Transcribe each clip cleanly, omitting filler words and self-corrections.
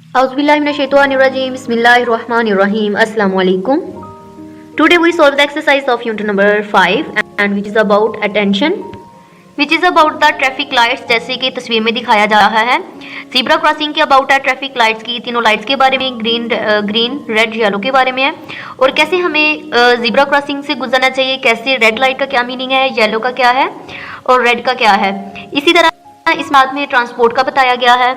Auzubillahiminash-shaytanir-rajim. Bismillahir-rahmanir-rahim. Assalamualaikum. Today we solve the exercise of unit number 5 and which is about attention, which is about the traffic lights. जैसे कि तस्वीर में दिखाया जा रहा है, ज़ीब्रा क्रॉसिंग के अबाउट है, ट्रैफिक लाइट्स की तीनों लाइट्स के बारे में, ग्रीन रेड येलो के बारे में है, और कैसे हमें ज़ीब्रा क्रॉसिंग से गुजरना चाहिए, कैसे रेड लाइट का क्या मीनिंग है, येलो का क्या है और रेड का क्या है। इसी तरह इस बात में ट्रांसपोर्ट का बताया गया है।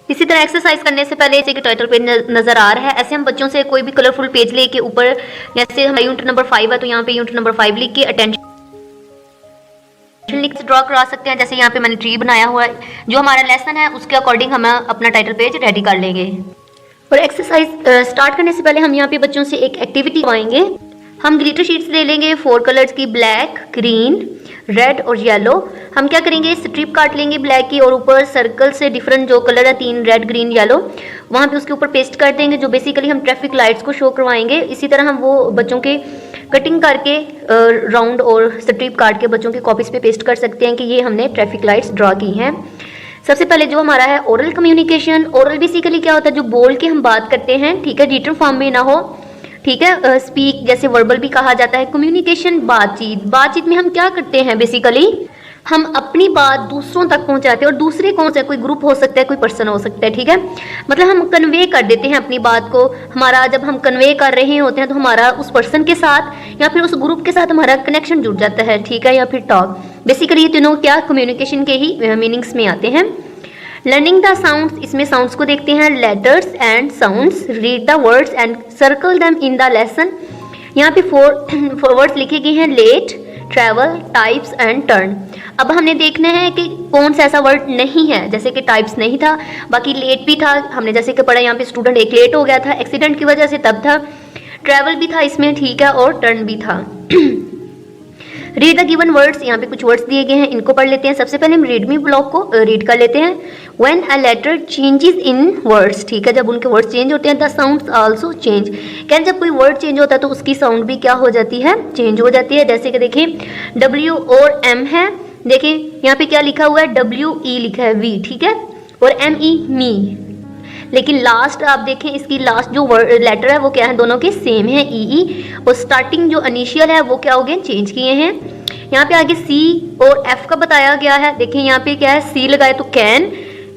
इसी तरह एक्सरसाइज करने से पहले जैसे कि टाइटल पेज नजर आ रहा है, ऐसे हम बच्चों से कोई भी कलरफुल पेज लेके ऊपर, जैसे हमारा यूनिट नंबर 5 है तो यहाँ पे यूनिट नंबर 5 लिख के अटेंशन ड्रॉ करा सकते हैं। जैसे यहाँ पे मैंने ट्री बनाया हुआ है, जो हमारा लेसन है उसके अकॉर्डिंग हम अपना टाइटल पेज रेडी कर लेंगे। और एक्सरसाइज स्टार्ट करने से पहले हम यहाँ पे बच्चों से एक एक्टिविटी करवाएंगे। हम ग्लिटर शीट्स ले लेंगे 4 कलर्स की, ब्लैक, ग्रीन, रेड और येलो। हम क्या करेंगे, स्ट्रिप काट लेंगे ब्लैक की और ऊपर सर्कल से डिफरेंट जो कलर है 3 रेड ग्रीन येलो, वहाँ पे उसके ऊपर पेस्ट कर देंगे, जो बेसिकली हम ट्रैफिक लाइट्स को शो करवाएंगे। इसी तरह हम वो बच्चों के कटिंग करके राउंड और स्ट्रिप काट के बच्चों की कॉपीज पे पेस्ट कर सकते हैं कि ये हमने ट्रैफिक लाइट्स ड्रॉ की हैं। सबसे पहले जो हमारा है ओरल कम्युनिकेशन। ओरल बेसिकली क्या होता है, जो बोल के हम बात करते हैं, ठीक है, रिटन फॉर्म में ना हो, ठीक है, स्पीक जैसे वर्बल भी कहा जाता है। कम्युनिकेशन बातचीत में हम क्या करते हैं, बेसिकली हम अपनी बात दूसरों तक पहुंचाते हैं। और दूसरे कौन सा, कोई ग्रुप हो सकता है, कोई पर्सन हो सकता है, ठीक है, मतलब हम कन्वे कर देते हैं अपनी बात को। हमारा जब हम कन्वे कर रहे होते हैं तो हमारा उस पर्सन के साथ या फिर उस ग्रुप के साथ हमारा कनेक्शन जुड़ जाता है, ठीक है, या फिर टॉक। बेसिकली ये तीनों क्या कम्युनिकेशन के ही मीनिंग्स में आते हैं। लर्निंग द साउंड्स, इसमें साउंड्स को देखते हैं, letters and sounds, read the words and circle them in the lesson. यहाँ पे 4 वर्ड्स लिखे गए हैं, late, travel, types and turn. अब हमने देखना है कि कौन सा ऐसा वर्ड नहीं है, जैसे कि टाइप्स नहीं था, बाकी लेट भी था, हमने जैसे कि पढ़ा यहाँ पे स्टूडेंट एक लेट हो गया था एक्सीडेंट की वजह से, तब था। ट्रैवल भी था इसमें, ठीक है, और टर्न भी था। रीड द गिवन वर्ड्स, यहाँ पे कुछ वर्ड्स दिए गए हैं, इनको पढ़ लेते हैं। सबसे पहले हम रीड मी ब्लॉक को रीड कर लेते हैं। When a letter changes in words, ठीक है, जब उनके वर्ड्स चेंज होते हैं, द साउंड्स आल्सो चेंज। कहते जब कोई वर्ड चेंज होता है तो उसकी साउंड भी क्या हो जाती है, चेंज हो जाती है। जैसे कि देखिए W और M है, देखिए यहाँ पे क्या लिखा हुआ है, WE लिखा है, V, ठीक है, और ME मी। लेकिन लास्ट आप देखें, इसकी लास्ट जो लेटर है वो क्या है, दोनों के सेम है, EE, और स्टार्टिंग जो इनिशियल है वो क्या हो गए, चेंज किए हैं। यहाँ पे आगे C और F का बताया गया है। देखिए यहाँ पे क्या है, C लगाया तो कैन,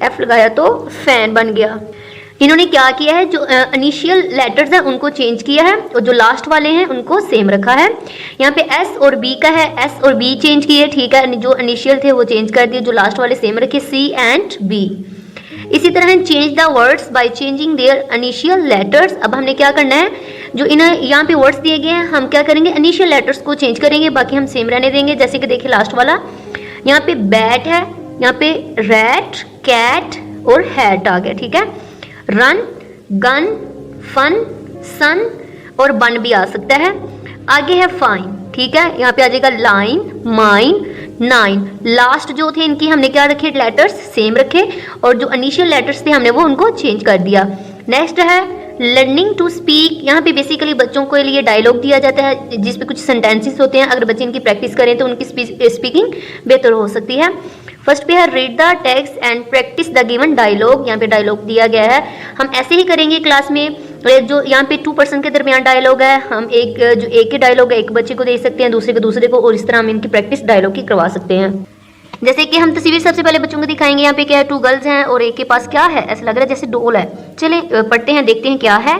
F लगाया तो फैन बन गया। इन्होंने क्या किया है, जो इनिशियल लेटर्स हैं उनको चेंज किया है और जो लास्ट वाले हैं उनको सेम रखा है। यहाँ पे S और B का है, S और B चेंज किए, ठीक है, जो इनिशियल थे वो चेंज कर दिए, जो लास्ट वाले सेम रखे, C एंड B। इसी तरह change the words by changing their initial letters. अब हमने क्या करना है, जो यहाँ पे वर्ड्स दिए गए हैं हम क्या करेंगे, इनिशियल लेटर्स को चेंज करेंगे, बाकी हम सेम रहने देंगे। जैसे कि देखिए लास्ट वाला, यहाँ पे बैट है, यहाँ पे रैट, कैट और हैट आ गया, ठीक है। रन, गन, फन, सन और बन भी आ सकता है। आगे है फाइन, ठीक है, यहाँ पे आ जाएगा लाइन, माइन, 9। लास्ट जो थे इनकी हमने क्या रखे, लेटर्स सेम रखे, और जो इनिशियल लेटर्स थे हमने वो उनको चेंज कर दिया। नेक्स्ट है लर्निंग टू स्पीक। यहाँ पे बेसिकली बच्चों के लिए डायलॉग दिया जाता है जिसपे कुछ सेंटेंसेस होते हैं, अगर बच्चे इनकी प्रैक्टिस करें तो उनकी स्पीकिंग बेहतर हो सकती है। फर्स्ट पे है read the text and practice the given dialogue. यहाँ पे डायलॉग दिया गया है, हम ऐसे ही करेंगे क्लास में। जो यहाँ पे 2 पर्सन के दरमियान डायलॉग है, हम जो एक ही डायलॉग है एक बच्चे को दे सकते हैं, दूसरे को, और इस तरह हम इनकी प्रैक्टिस डायलॉग की करवा सकते हैं। जैसे कि हम तस्वीर सबसे पहले बच्चों को दिखाएंगे। यहाँ पे क्या है, 2 गर्ल्स हैं और एक के पास क्या है, ऐसा लग रहा है जैसे डोल है। चलें पढ़ते हैं, देखते हैं क्या है।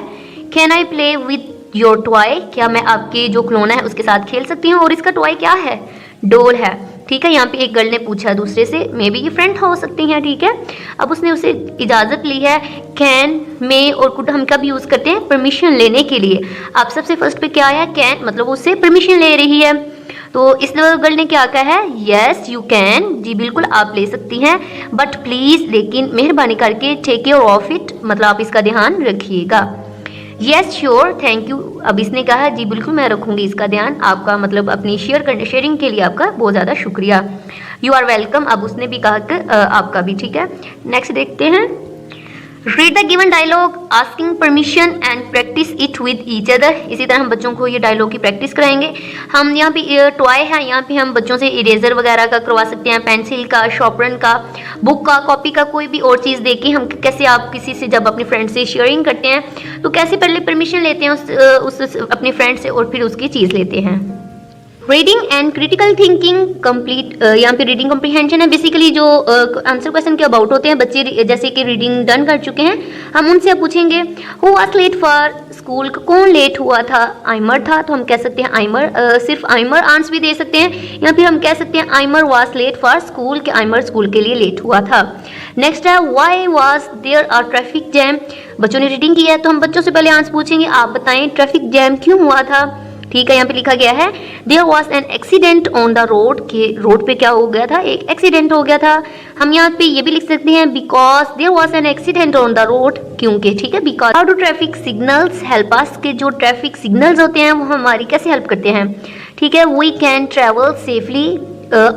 Can I play with your toy, क्या मैं आपके जो खिलौना है उसके साथ खेल सकती हूँ, और इसका टॉय क्या है, डोल है, ठीक है। यहाँ पे एक गर्ल ने पूछा दूसरे से, मे बी ये फ्रेंड हो सकती हैं, ठीक है। अब उसने उसे इजाज़त ली है। कैन, मे और कुड हम कब यूज़ करते हैं, परमिशन लेने के लिए। आप सबसे फर्स्ट पे क्या है, कैन, मतलब उससे परमिशन ले रही है, तो इस गर्ल ने क्या कहा है, यस यू कैन, जी बिल्कुल आप ले सकती हैं, बट प्लीज़, लेकिन मेहरबानी करके टेक केयर ऑफ इट, मतलब आप इसका ध्यान रखिएगा। यस श्योर थैंक यू, अब इसने कहा जी बिल्कुल मैं रखूंगी इसका ध्यान, आपका मतलब अपनी शेयरिंग के लिए आपका बहुत ज़्यादा शुक्रिया। यू आर वेलकम, अब उसने भी कहा कि आपका भी, ठीक है। नेक्स्ट देखते हैं, read the given dialogue asking permission and practice it with each other. इसी तरह हम बच्चों को ये डायलॉग की प्रैक्टिस कराएंगे। हम यहाँ पे टॉय है, यहाँ पे हम बच्चों से इरेजर वगैरह का करवा सकते हैं, पेंसिल का, शॉर्पनर का, बुक का, कॉपी का, कोई भी और चीज़ देके हम कैसे आप किसी से जब अपने फ्रेंड से शेयरिंग करते हैं तो कैसे पहले परमिशन लेते हैं उस अपने फ्रेंड से और फिर उसकी चीज़ लेते हैं। Reading and critical thinking complete, यहाँ पे रीडिंग कॉम्प्रिहेंशन है। बेसिकली जो आंसर क्वेश्चन के अबाउट होते हैं, बच्चे जैसे कि रीडिंग डन कर चुके हैं, हम उनसे पूछेंगे who was late for school, कौन लेट हुआ था, आइमर था, तो हम कह सकते हैं आइमर, सिर्फ आइमर आंसर भी दे सकते हैं, या फिर हम कह सकते हैं आइमर वाज लेट फॉर स्कूल, कि आइमर स्कूल के लिए लेट हुआ था। नेक्स्ट है why was there a traffic jam. बच्चों ने रीडिंग की है तो हम बच्चों से पहले आंसर पूछेंगे आप बताएं ट्रैफिक जैम क्यों हुआ था। ठीक है, यहाँ पे लिखा गया है there was an accident on the road, के रोड पे क्या हो गया था, एक एक्सीडेंट हो गया था। हम यहाँ पे ये भी लिख सकते हैं because there was an accident on the road, क्योंकि, ठीक है, because. How do traffic signals help us, के जो ट्रैफिक सिग्नल्स होते हैं वो हमारी कैसे हेल्प करते हैं। ठीक है, we can travel safely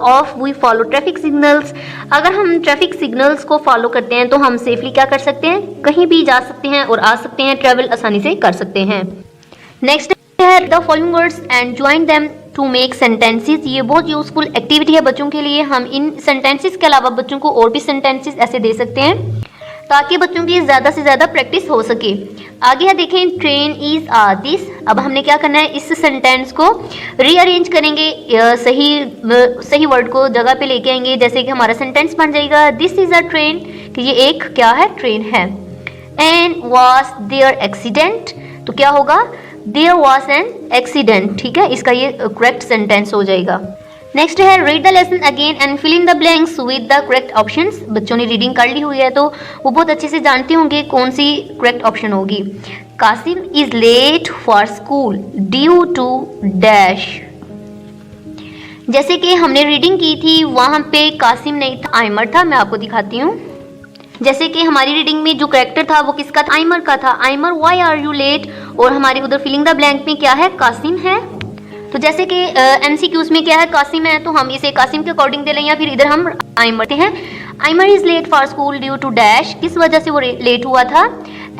if we follow traffic signals. अगर हम ट्रैफिक सिग्नल्स को फॉलो करते हैं तो हम सेफली क्या कर सकते हैं, कहीं भी जा सकते हैं और आ सकते हैं, ट्रैवल आसानी से कर सकते हैं। नेक्स्ट है the following words and join them to make sentences. ये बहुत यूजफुल एक्टिविटी है बच्चों के लिए। हम इन सेंटेंसेस के अलावा बच्चों को और भी सेंटेंसेस ऐसे दे सकते हैं ताकि बच्चों की ज़्यादा से ज़्यादा प्रैक्टिस हो सके। आगे है देखें ट्रेन इज आ दिस। अब हमने क्या करना है, इस सेंटेंस को रीअरेंज करेंगे, सही वर्ड को जगह पे लेके आएंगे, जैसे कि हमारा सेंटेंस बन जाएगा दिस इज अ ट्रेन, कि ये एक क्या है, ट्रेन है। एंड वाज देयर एक्सीडेंट, तो क्या होगा, देयर वाज एन एक्सीडेंट। ठीक है, इसका ये करेक्ट सेंटेंस हो जाएगा। नेक्स्ट है read the lesson again and fill in the blanks with the correct options. बच्चों ने रीडिंग कर ली हुई है तो वो बहुत अच्छे से जानते होंगे कौन सी करेक्ट ऑप्शन होगी। Kasim is late for school due to dash. जैसे कि हमने रीडिंग की थी वहां पे कासिम नहीं था, आइमर था। मैं आपको दिखाती हूँ। जैसे कि हमारी रीडिंग में जो कैरेक्टर था वो किसका था, आइमर का था। आइमर व्हाई आर यू लेट, और हमारे उधर फिलिंग द ब्लैंक में क्या है, कासिम है। तो जैसे कि एमसीक्यूज में क्या है, कासिम है, तो हम इसे कासिम के अकॉर्डिंग दे लें, या फिर इधर हम आइमर हैं। Aimar is late for school due to dash, किस वजह से वो लेट हुआ था।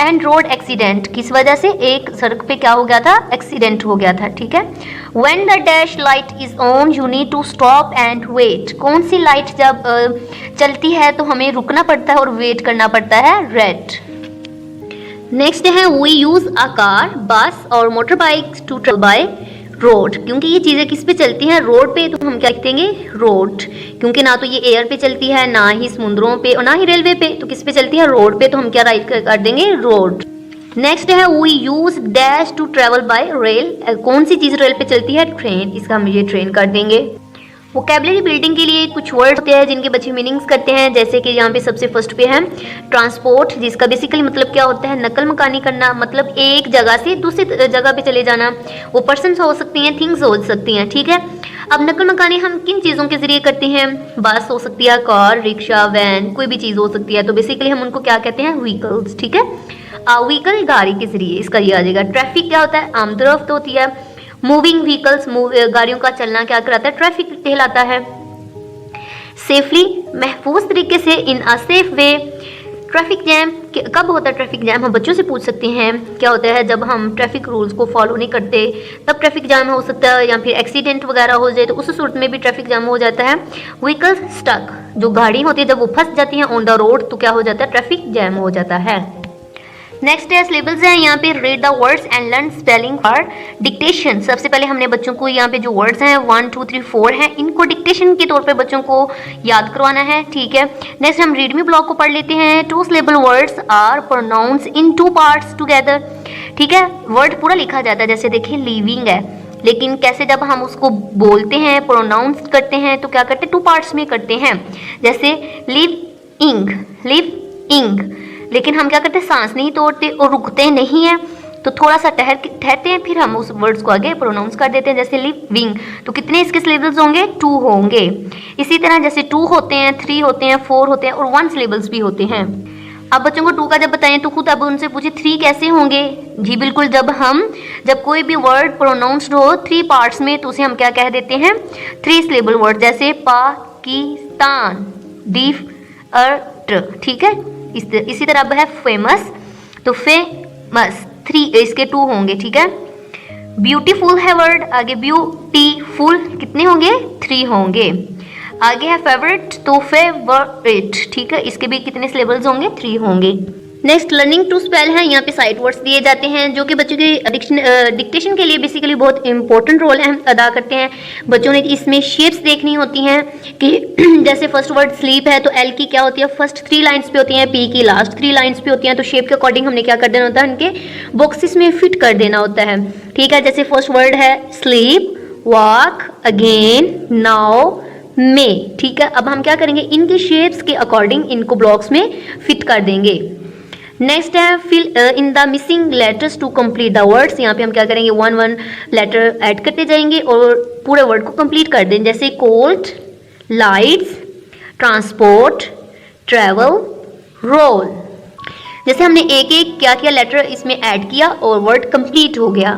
एंड रोड एक्सीडेंट, किस वजह से, एक सड़क पे क्या हो गया था, एक्सीडेंट हो गया था। ठीक है, when the dash light is on you need to stop and wait. कौन सी लाइट जब चलती है तो हमें रुकना पड़ता है और वेट करना पड़ता है, रेड। नेक्स्ट है we use a car, bus और motorbike to travel by road. क्योंकि ये चीज़ें किस पे चलती हैं, रोड पे, तो हम क्या लिख देंगे, रोड। क्योंकि ना तो ये एयर पे चलती है, ना ही समुद्रों पे, और ना ही रेलवे पे, तो किस पे चलती है, रोड पे, तो हम क्या राइट कर देंगे, रोड। नेक्स्ट है we use dash to travel by rail. कौन सी चीज़ रेल पे चलती है, ट्रेन, इसका हम ये ट्रेन कर देंगे। वोकैबुलरी बिल्डिंग के लिए कुछ वर्ड होते हैं जिनके बच्चे मीनिंग्स करते हैं। जैसे कि यहाँ पे सबसे फर्स्ट पे है ट्रांसपोर्ट, जिसका बेसिकली मतलब क्या होता है, नकल मकानी करना, मतलब एक जगह से दूसरी जगह पे चले जाना। वो पर्सन्स हो सकती हैं, थिंग्स हो सकती हैं। ठीक है, अब नकल मकानी हम किन चीज़ों के जरिए करते हैं, बस हो सकती है, कार, रिक्शा, वैन, कोई भी चीज़ हो सकती है। तो बेसिकली हम उनको क्या कहते हैं, व्हीकल्स। ठीक है, व्हीकल गाड़ी के जरिए, इसका ये आ जाएगा। ट्रैफिक क्या होता है, आमदरफ्त होती है। मूविंग व्हीकल्स, गाड़ियों का चलना क्या कराता है, ट्रैफिक कहलाता है। सेफली, महफूज तरीके से, in a safe way. Traffic jam, कब होता है ट्रैफिक जैम, हम बच्चों से पूछ सकते हैं। क्या होता है, जब हम ट्रैफिक रूल्स को फॉलो नहीं करते तब ट्रैफिक जैम हो सकता है, या फिर एक्सीडेंट वगैरह हो जाए तो उस सूरत में भी ट्रैफिक जैम हो जाता है। व्हीकल्स स्टक, जो गाड़ी होती है जब वो फंस जाती है ऑन द रोड तो क्या हो जाता है, ट्रैफिक जैम हो जाता है। नेक्स्ट है सिलेबल्स है, यहाँ पे read the words and learn spelling for dictation. सबसे पहले हमने बच्चों को यहाँ पे जो वर्ड्स हैं 1 2 3 4 हैं, इनको डिक्टेशन के तौर पे बच्चों को याद करवाना है। ठीक है, नेक्स्ट हम रीड मी ब्लॉक को पढ़ लेते हैं। 2 syllable words are pronounce in 2 parts together. ठीक है, वर्ड पूरा लिखा जाता है, जैसे देखिए लिविंग है, लेकिन कैसे जब हम उसको बोलते हैं, प्रोनाउंस करते हैं, तो क्या करते हैं, 2 पार्ट्स में करते हैं। जैसे लिव इंग, लेकिन हम क्या करते हैं, सांस नहीं तोड़ते और रुकते नहीं हैं, तो थोड़ा सा ठहरते हैं, फिर हम उस वर्ड्स को आगे प्रोनाउंस कर देते हैं। जैसे लिविंग, तो कितने इसके सिलेबल्स होंगे, 2 होंगे। इसी तरह जैसे 2 होते हैं, 3 होते हैं, 4 होते हैं, और 1 सिलेबल्स भी होते हैं। अब बच्चों को 2 का जब बताएं तो खुद अब उनसे पूछे 3 कैसे होंगे। जी बिल्कुल, जब कोई भी वर्ड प्रोनाउंस्ड हो 3 पार्ट्स में तो उसे हम क्या कह देते हैं, 3 syllable वर्ड। जैसे पाकिस्तान, दीफ अर्ट। ठीक है, इसी तरह अब है फेमस, तो फेमस 3 इसके 2 होंगे, ठीक है। ब्यूटीफुल है वर्ड, आगे ब्यूटीफुल कितने होंगे 3 होंगे। आगे है फेवरेट, तो फेवरेट, ठीक है, इसके भी कितने सिलेबल्स होंगे 3 होंगे। नेक्स्ट लर्निंग टू स्पेल है, यहाँ पे साइट वर्ड्स दिए जाते हैं जो कि बच्चों के डिक्टेशन के लिए बेसिकली बहुत इंपॉर्टेंट रोल अदा करते हैं। बच्चों ने इसमें शेप्स देखनी होती हैं कि जैसे फर्स्ट वर्ड स्लीप है तो एल की क्या होती है, फर्स्ट 3 लाइन्स पे होती हैं, पी की लास्ट 3 लाइन्स पे होती हैं, तो शेप के अकॉर्डिंग हमने क्या कर देना होता है, उनके बॉक्सेस में फिट कर देना होता है, ठीक है। जैसे फर्स्ट वर्ड है स्लीप, वॉक, अगेन, नाउ, मे, ठीक है। अब हम क्या करेंगे, इनके शेप्स के अकॉर्डिंग इनको ब्लॉक्स में फिट कर देंगे। नेक्स्ट है fill in the missing letters to complete the words, यहाँ पे हम क्या करेंगे 1 लेटर ऐड करते जाएंगे और पूरे वर्ड को कंप्लीट कर देंगे। जैसे cold, lights, transport, travel, role, जैसे हमने एक एक क्या क्या लेटर इसमें ऐड किया और वर्ड कंप्लीट हो गया।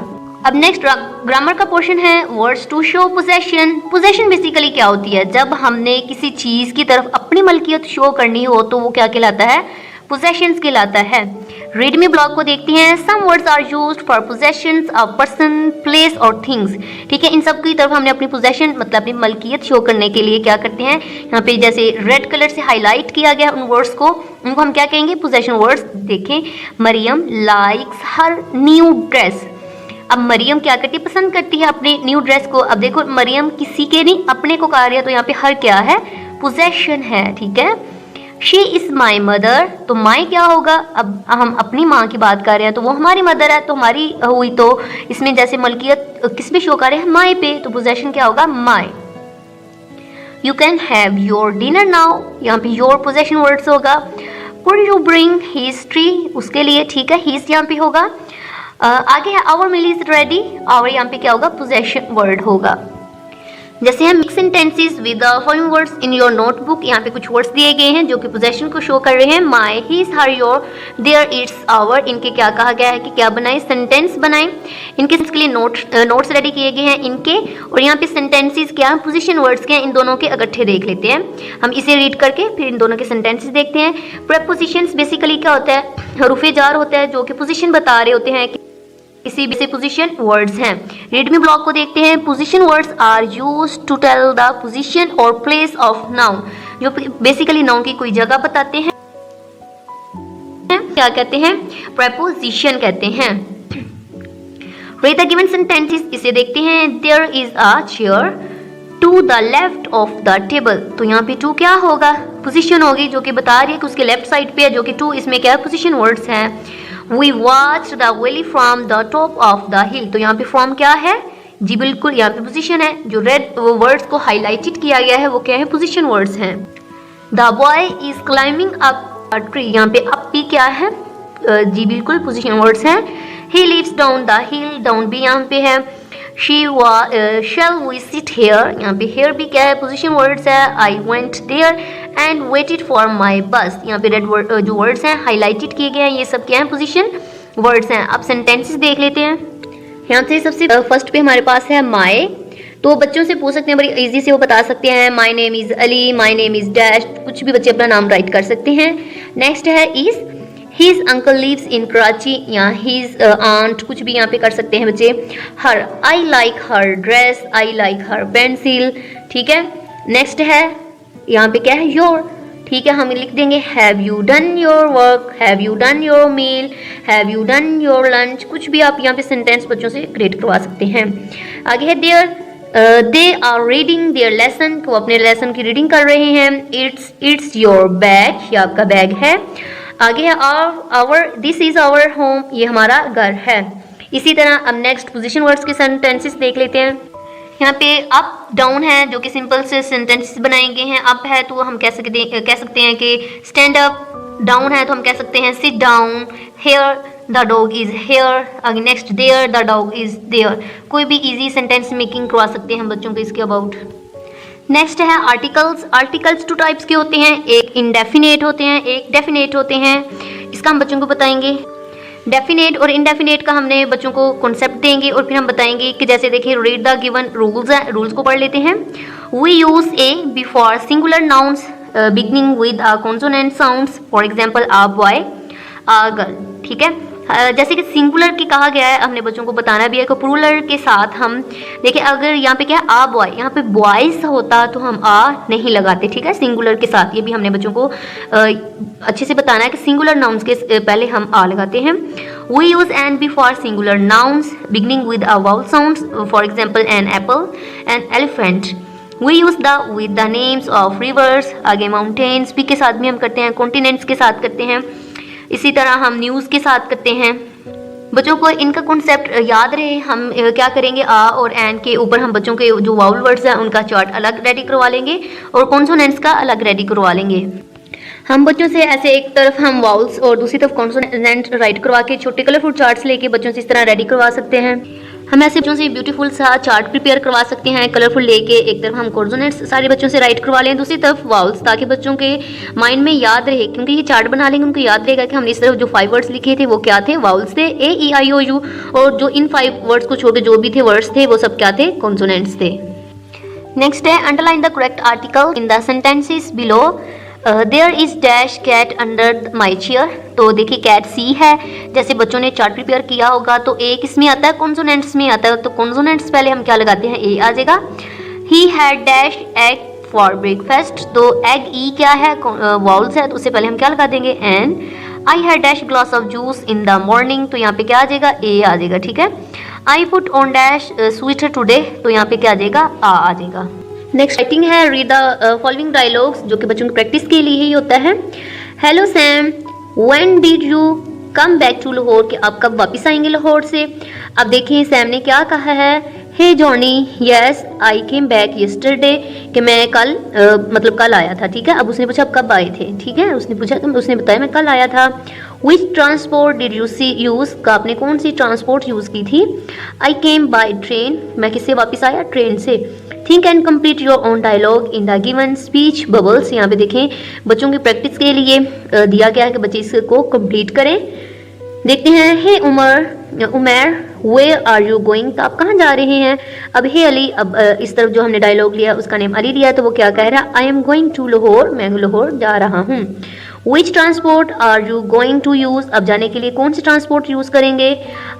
अब नेक्स्ट ग्रामर का पोर्शन है words to show possession. Possession basically क्या होती है, जब हमने किसी चीज की तरफ अपनी मलकियत शो करनी हो तो वो क्या कहलाता है, पोजेशंस कहलाता है। रीड मी ब्लॉग को देखते हैं। Some words are used for possessions of person, place और थिंग्स, ठीक है। इन सब की तरफ हमने अपनी पोजेशन मतलब अपनी मलकियत शो करने के लिए क्या करते हैं, यहाँ पे जैसे रेड कलर से हाईलाइट किया गया उन वर्ड्स को, उनको हम क्या कहेंगे पोजेशन वर्ड्स। देखें, मरियम लाइक्स हर न्यू ड्रेस। अब मरियम क्या करती है, पसंद करती है अपने न्यू ड्रेस को। अब देखो मरियम किसी के नहीं अपने को कह रही है, तो यहाँ पे हर क्या है, पोजेशन है, ठीक है। शी इज माई मदर, तो माई क्या होगा, अब हम अपनी माँ की बात कर रहे हैं तो वो हमारी मदर है, तो हमारी हुई, तो इसमें जैसे मलकियत किस पे शो कर रहे हैं, माई पे, तो पोजेशन क्या होगा, my. You can have your dinner now, यहाँ पे योर पोजेशन वर्ड्स होगा। Could you bring his tree, उसके लिए, ठीक है, हिज यहाँ पे होगा। आगे है our meal is ready, our यहाँ पे क्या होगा, पोजेशन वर्ड होगा। जैसे हम mix sentences with the following words in your notebook, यहाँ पे कुछ वर्ड्स दिए गए हैं जो कि पोजेशन को शो कर रहे हैं। My, his, her, your, their, its, our, इनके क्या कहा गया है कि क्या बनाए, सेंटेंस बनाएं। इनके के लिए नोट्स रेडी किए गए हैं इनके, और यहाँ पे सेंटेंसेस क्या पोजीशन वर्ड्स के हैं, इन दोनों के इकट्ठे देख लेते हैं हम। इसे रीड करके फिर इन दोनों के सेंटेंसेस देखते हैं। प्रेपोजिशंस बेसिकली क्या होता है, हरूफे जार होता है जो कि पोजीशन बता रहे होते हैं, किसी भी से पोजीशन वर्ड्स हैं। रीड मी ब्लॉग को देखते हैं। Position words are used to tell the position और प्लेस ऑफ नाउन, जो बेसिकली नाउन की कोई जगह बताते हैं, क्या कहते हैं, प्रेपोजिशन कहते हैं। रीड द गिवन सेंटेंसेस, इसे देखते हैं। There is a chair to the left of the table, तो यहाँ पे टू क्या होगा, पोजीशन होगी जो कि बता रही है कि उसके लेफ्ट साइड पे है, जो कि टू इसमें क्या है, पोजीशन वर्ड्स हैं। We watched the valley from the top of the hill, तो यहाँ पे फ्रॉम क्या है, जी बिल्कुल यहाँ पे पोजीशन है। जो रेड वर्ड्स को हाईलाइटेड किया गया है वो क्या है, पोजीशन वर्ड्स हैं। The boy is climbing up a tree, यहाँ पे अप भी क्या है, जी बिल्कुल पोजीशन वर्ड्स हैं। He lives down the hill, down भी यहाँ पे है। Shall we sit here, यहाँ पे here भी क्या है, पोजीशन वर्ड्स है। I went there and waited for my bus, यहाँ पे रेड जो वर्ड्स हैं हाईलाइटेड किए गए हैं, ये सब क्या है, पोजीशन वर्ड्स हैं। अब सेंटेंसेस देख लेते हैं। यहाँ से सबसे फर्स्ट पे हमारे पास है माई, तो बच्चों से पूछ सकते हैं, बड़ी इजी से वो बता सकते हैं, my name is Ali, my name is dash, कुछ भी बच्चे अपना नाम राइट कर सकते हैं। नेक्स्ट है is, His uncle lives in Karachi, या his aunt, कुछ भी यहाँ पे कर सकते हैं बच्चे। Her, I like her dress, I like her pencil, ठीक है। नेक्स्ट है यहाँ पे क्या है, your, ठीक है, हम लिख देंगे Have you done your work, Have you done your meal, Have you done your lunch, कुछ भी आप यहाँ पे सेंटेंस बच्चों से क्रिएट करवा सकते हैं। आगे है their, they are reading their lesson, वो अपने लेसन की रीडिंग कर रहे हैं। It's your bag, ये आपका बैग है। आगे है our, this is our home, ये हमारा घर है। इसी तरह अब नेक्स्ट पोजीशन वर्ड्स के सेंटेंसेस देख लेते हैं। यहाँ पे अप डाउन है जो कि सिंपल से सेंटेंसेस बनाए गए हैं। अप है तो हम कह सकते हैं कि स्टैंड अप, डाउन है तो हम कह सकते हैं sit down. Here the dog is here, आगे next there the dog is there. कोई भी इजी सेंटेंस मेकिंग करवा सकते हैं हम बच्चों को इसके अबाउट। नेक्स्ट है आर्टिकल्स। आर्टिकल्स 2 टाइप्स के होते हैं, एक इनडेफिनेट होते हैं, एक डेफिनेट होते हैं। इसका हम बच्चों को बताएंगे। डेफिनेट और इनडेफिनेट का हमने बच्चों को कॉन्सेप्ट देंगे और फिर हम बताएंगे कि जैसे देखिए रीड द गिवन रूल्स है, रूल्स को पढ़ लेते हैं। We use a before singular nouns, beginning with a consonant sounds, for example a boy, a girl, ठीक है। जैसे कि सिंगुलर की कहा गया है, हमने बच्चों को बताना भी है कि प्लूरल के साथ हम देखिए, अगर यहाँ पे क्या है आ बॉय, यहाँ पे बॉयज होता तो हम आ नहीं लगाते, ठीक है, सिंगुलर के साथ। ये भी हमने बच्चों को अच्छे से बताना है कि सिंगुलर नाउन्स के पहले हम आ लगाते हैं। We use an before singular nouns beginning with a vowel sounds, for example an apple, an elephant. We use the with the names of rivers, आगे माउंटेन्स, पी के साथ भी हम करते हैं, कॉन्टिनेंट्स के साथ करते हैं, इसी तरह हम न्यूज़ के साथ करते हैं। बच्चों को इनका कॉन्सेप्ट याद रहे, हम क्या करेंगे, आ और एन के ऊपर हम बच्चों के जो वाउल वर्ड्स हैं उनका चार्ट अलग रेडी करवा लेंगे और कॉन्सोनेंट्स का अलग रेडी करवा लेंगे। हम बच्चों से ऐसे एक तरफ हम वाउल्स और दूसरी तरफ कॉन्सोनेंट राइट करवा के छोटे कलरफुल चार्ट्स लेके बच्चों से इस तरह रेडी करवा सकते हैं। हम ऐसे बच्चों से ब्यूटीफुल सा चार्ट प्रिपेयर करवा सकते हैं कलरफुल लेके, एक तरफ हम कॉन्सोनेंट्स सारे बच्चों से राइट करवा लें, दूसरी तरफ वाउल्स, ताकि बच्चों के माइंड में याद रहे, क्योंकि ये चार्ट बना लेंगे उनको याद रहेगा कि हमने इस तरफ जो 5 वर्ड्स लिखे थे वो क्या थे, वाउल्स थे, ए ई आई ओ यू, और जो इन 5 वर्ड्स को छोड़ के जो भी थे वर्ड्स थे वो सब क्या थे, कॉन्सोनेंट्स थे। नेक्स्ट है underline the correct article in the sentences below. There is dash cat under my chair. तो देखिए कैट सी है, जैसे बच्चों ने चार्ट प्रिपेयर किया होगा तो ए किस में आता है, कॉन्सोनेंट्स में आता है, तो कॉन्सोनेंट्स पहले हम क्या लगाते हैं, ए आ जाएगा। He had dash egg for breakfast, तो एग ई क्या है, वाउल्स है, तो उससे पहले हम क्या लगा देंगे, an. I had dash glass of juice in the morning, तो यहाँ पे क्या आ जाएगा, ए आ जाएगा, ठीक है। I put on dash sweater today, तो यहाँ पे क्या आ जाएगा, आ जाएगा। नेक्स्ट राइटिंग है, रीड द फॉलोइंग डायलॉग्स, जो कि बच्चों की प्रैक्टिस के लिए ही होता है। Hello Sam, when did you come back to Lahore, कि आप कब वापस आएंगे लाहौर से। अब देखिए सैम ने क्या कहा है, hey Johnny yes I came back yesterday, कि मैं कल मतलब कल आया था, ठीक है। अब उसने पूछा आप कब आए थे, ठीक है, उसने पूछा तो उसने बताया मैं कल आया था। Which transport did you see use, का आपने कौन सी ट्रांसपोर्ट यूज़ की थी। आई केम बाय ट्रेन, मैं किससे वापस आया, ट्रेन से। Think and complete your own dialogue in the given speech bubbles, यहाँ पे देखें बच्चों की प्रैक्टिस के लिए दिया गया है कि बच्चे इसको कंप्लीट करें। देखते हैं, hey Umar where are you going, तो आप कहाँ जा रहे हैं। अब हे अली, अब इस तरफ जो हमने डायलॉग लिया उसका नेम अली लिया, तो वो क्या कह रहा है, I am going to Lahore, मैं लाहौर जा रहा हूँ। Which transport are you going to use, अब जाने के लिए कौन सी ट्रांसपोर्ट यूज़ करेंगे।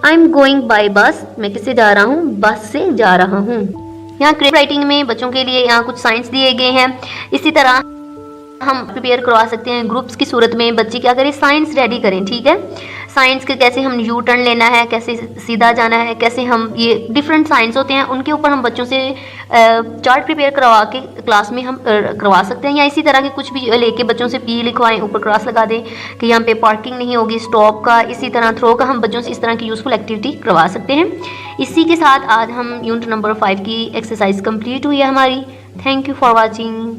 आई एम गोइंग बाय बस, मैं किससे जा रहा हूँ, बस से जा रहा हूँ। यहाँ क्रिएटिव राइटिंग में बच्चों के लिए यहाँ कुछ साइंस दिए गए हैं, इसी तरह हम प्रिपेयर करवा सकते हैं ग्रुप्स की सूरत में। बच्चे क्या करें, साइंस रेडी करें, ठीक है। साइंस के कैसे हम यू टर्न लेना है, कैसे सीधा जाना है, कैसे हम ये डिफरेंट साइंस होते हैं उनके ऊपर हम बच्चों से चार्ट प्रिपेयर करवा के क्लास में हम करवा सकते हैं। या इसी तरह के कुछ भी लेके बच्चों से पी लिखवाएं, ऊपर क्रॉस लगा दें कि यहाँ पे पार्किंग नहीं होगी, स्टॉप का, इसी तरह थ्रो का, हम बच्चों से इस तरह की यूज़फुल एक्टिविटी करवा सकते हैं। इसी के साथ आज हम यूनिट नंबर 5 की एक्सरसाइज कंप्लीट हुई है हमारी। Thank you for watching.